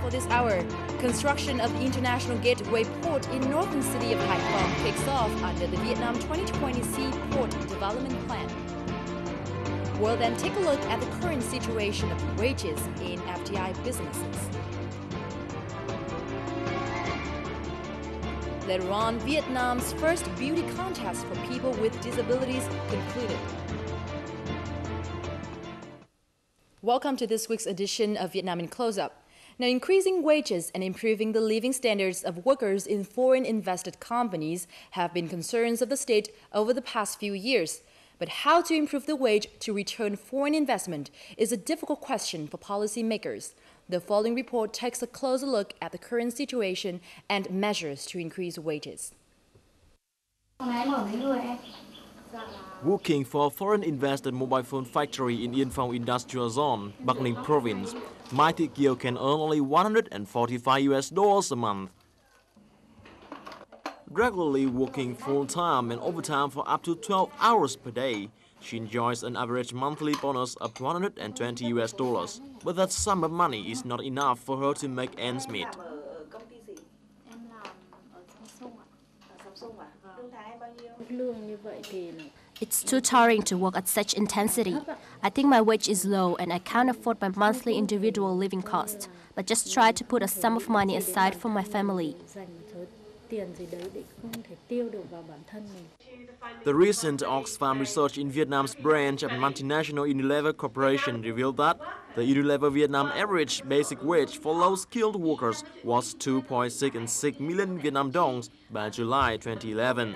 for this hour. Construction of the International Gateway Port in northern city of Hải Phòng kicks off under the Vietnam 2020 Seaport Development Plan. We'll then take a look at the current situation of wages in FDI businesses. Later on, Vietnam's first beauty contest for people with disabilities concluded. Welcome to this week's edition of Vietnam in Close-Up. Now, increasing wages and improving the living standards of workers in foreign invested companies have been concerns of the state over the past few years. But how to improve the wage to return foreign investment is a difficult question for policymakers. The following report takes a closer look at the current situation and measures to increase wages. Working for a foreign invested mobile phone factory in Yên Phong Industrial Zone, Bắc Ninh Province, Mai Thị Kiều can earn only $145 a month. Regularly working full-time and overtime for up to 12 hours per day, she enjoys an average monthly bonus of $120. But that sum of money is not enough for her to make ends meet. It's too tiring to work at such intensity. I think my wage is low and I can't afford my monthly individual living costs, but just try to put a sum of money aside for my family. The recent Oxfam research in Vietnam's branch of multinational Unilever Corporation revealed that the Unilever Vietnam average basic wage for low-skilled workers was 2.6 million Vietnam dongs by July 2011,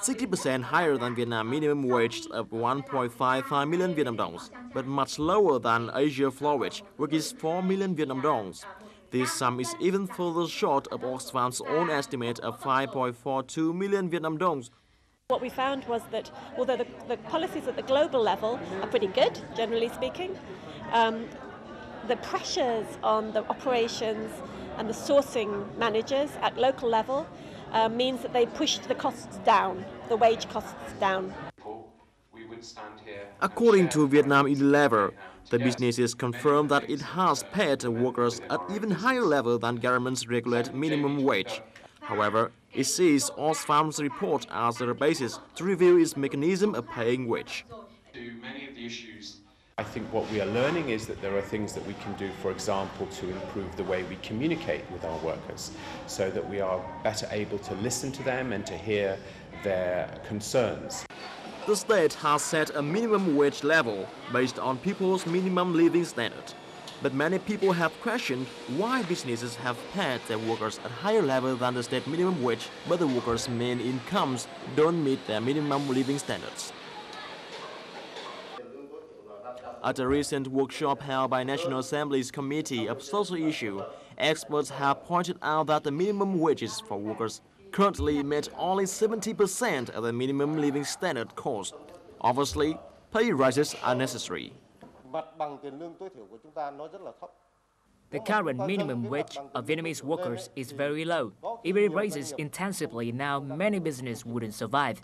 60% higher than Vietnam minimum wage of 1.55 million Vietnam dongs, but much lower than Asia floor wage, which is 4 million Vietnam dongs. This sum is even further short of Oxfam's own estimate of 5.42 million Vietnam dongs. What we found was that although the policies at the global level are pretty good, generally speaking, the pressures on the operations and the sourcing managers at local level means that they pushed the costs down, the wage costs down. According to Vietnam Unilever, the businesses confirm that it has paid workers at even higher level than government's regulated minimum wage. However, it sees Oxfam's report as the basis to review its mechanism of paying wage. I think what we are learning is that there are things that we can do, for example, to improve the way we communicate with our workers, so that we are better able to listen to them and to hear their concerns. The state has set a minimum wage level based on people's minimum living standard. But many people have questioned why businesses have paid their workers at higher level than the state minimum wage, but the workers' main incomes don't meet their minimum living standards. At a recent workshop held by National Assembly's Committee of Social Issues, experts have pointed out that the minimum wages for workers currently meet only 70% of the minimum living standard cost. Obviously, pay rises are necessary. The current minimum wage of Vietnamese workers is very low. If it raises intensively now, many businesses wouldn't survive.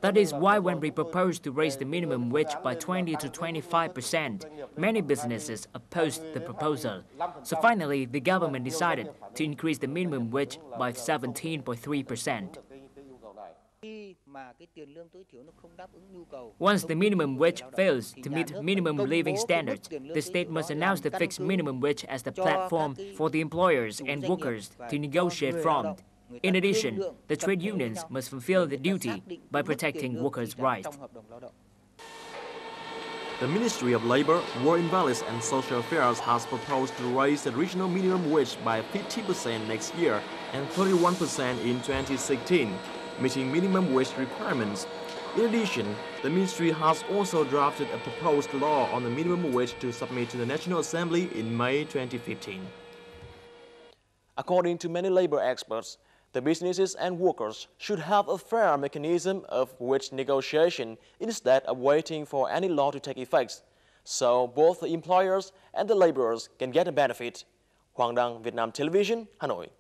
That is why when we propose to raise the minimum wage by 20 to 25%, many businesses opposed the proposal. So finally, the government decided to increase the minimum wage by 17.3%. Once the minimum wage fails to meet minimum living standards, the state must announce the fixed minimum wage as the platform for the employers and workers to negotiate from. In addition, the trade unions must fulfill the duty by protecting workers' rights. The Ministry of Labour, Work Invalidity and Social Affairs has proposed to raise the regional minimum wage by 50% next year and 31% in 2016, meeting minimum wage requirements. In addition, the ministry has also drafted a proposed law on the minimum wage to submit to the National Assembly in May 2015. According to many labor experts, the businesses and workers should have a fair mechanism of wage negotiation instead of waiting for any law to take effect, so both the employers and the laborers can get a benefit. Hoàng Đăng, Vietnam Television, Hà Nội.